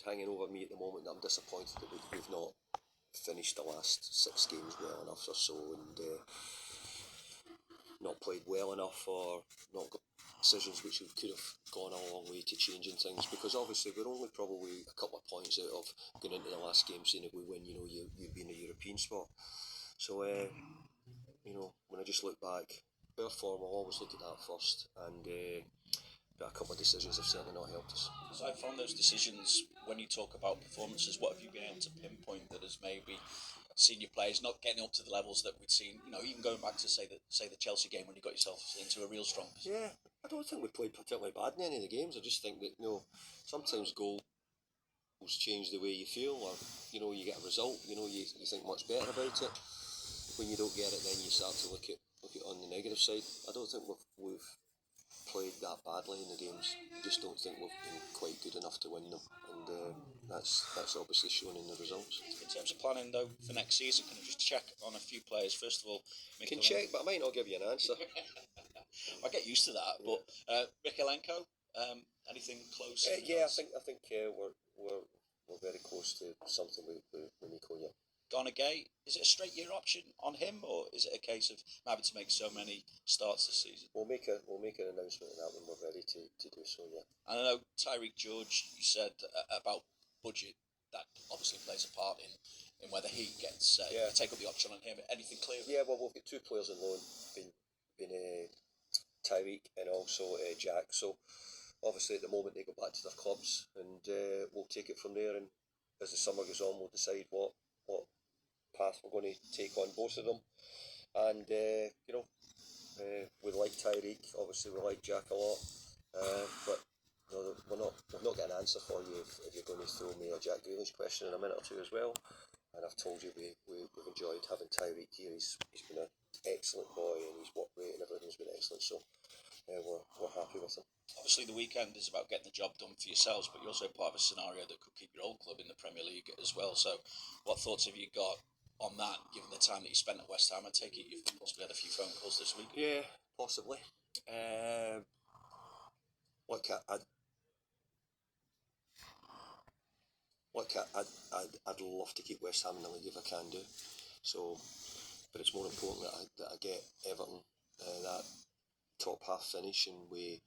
hanging over me at the moment that I'm disappointed that we've not finished the last 6 games well enough or so, and not played well enough, or not got decisions which could have gone a long way to changing things, because obviously we're only probably a couple of points out of going into the last game saying if we win, you'd be in a European spot. So when I just look back, our form, I'll always look at that first, and but a couple of decisions have certainly not helped us. Aside from those decisions, when you talk about performances, what have you been able to pinpoint that has maybe senior players not getting up to the levels that we'd seen? Even going back to say the Chelsea game when you got yourself into a real strong position. Yeah, I don't think we played particularly bad in any of the games. I just think that sometimes goals change the way you feel, or you get a result. You think much better about it. When you don't get it, then you start to look at on the negative side. I don't think we've played that badly in the games. I just don't think we've been quite good enough to win them, and that's obviously shown in the results. In terms of planning though for next season, can I just check on a few players? First of all, Can check, but I might not give you an answer. I get used to that, but Mikalenko, anything close? Yeah, I think we're very close to something with Miko. Yeah. Gay, is it a straight year option on him, or is it a case of having to make so many starts this season? We'll make an announcement on that when we're ready to do so. Yeah. And I know Tyreek George, you said about budget, that obviously plays a part in whether he gets take up the option on him. Anything clear? Yeah, well, we've got 2 players on loan, been Tyreek and also Jack. So obviously at the moment they go back to their clubs, and we'll take it from there. And as the summer goes on, we'll decide what path we're going to take on both of them. And we like Tyreek, obviously we like Jack a lot, but we've not got an answer for you if you're going to throw me a Jack Grealish question in a minute or two as well. And I've told you we've enjoyed having Tyreek here. He's been an excellent boy, and his work rate and everything's been excellent. So we're happy with him. Obviously, the weekend is about getting the job done for yourselves, but you're also part of a scenario that could keep your old club in the Premier League as well. So, what thoughts have you got on that, given the time that you spent at West Ham? I take it you've possibly had a few phone calls this week. Yeah, possibly. I'd love to keep West Ham in the league if I can do. So, but it's more important that I get Everton that top half finish, and we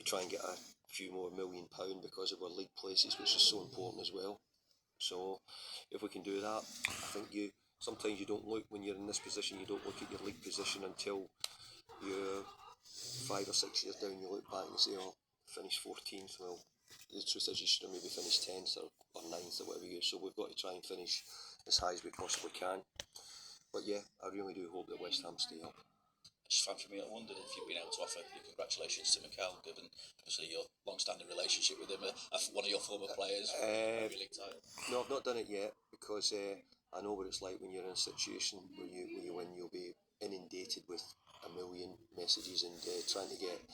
try and get a few more £1 million because of our league places, which is so important as well. So if we can do that, I think sometimes you don't look, when you're in this position, you don't look at your league position until you're 5 or 6 years down. You look back and you say, oh, finished 14th. Well, the truth is you should have maybe finished 10th or 9th or whatever you. So we've got to try and finish as high as we possibly can. But yeah, I really do hope that West Ham stay up. Just fun for me, I wondered if you've been able to offer your congratulations to Mikel, given obviously your long-standing relationship with him, one of your former players. No, I've not done it yet, because I know what it's like when you're in a situation where you win. You'll be inundated with 1 million messages and trying to get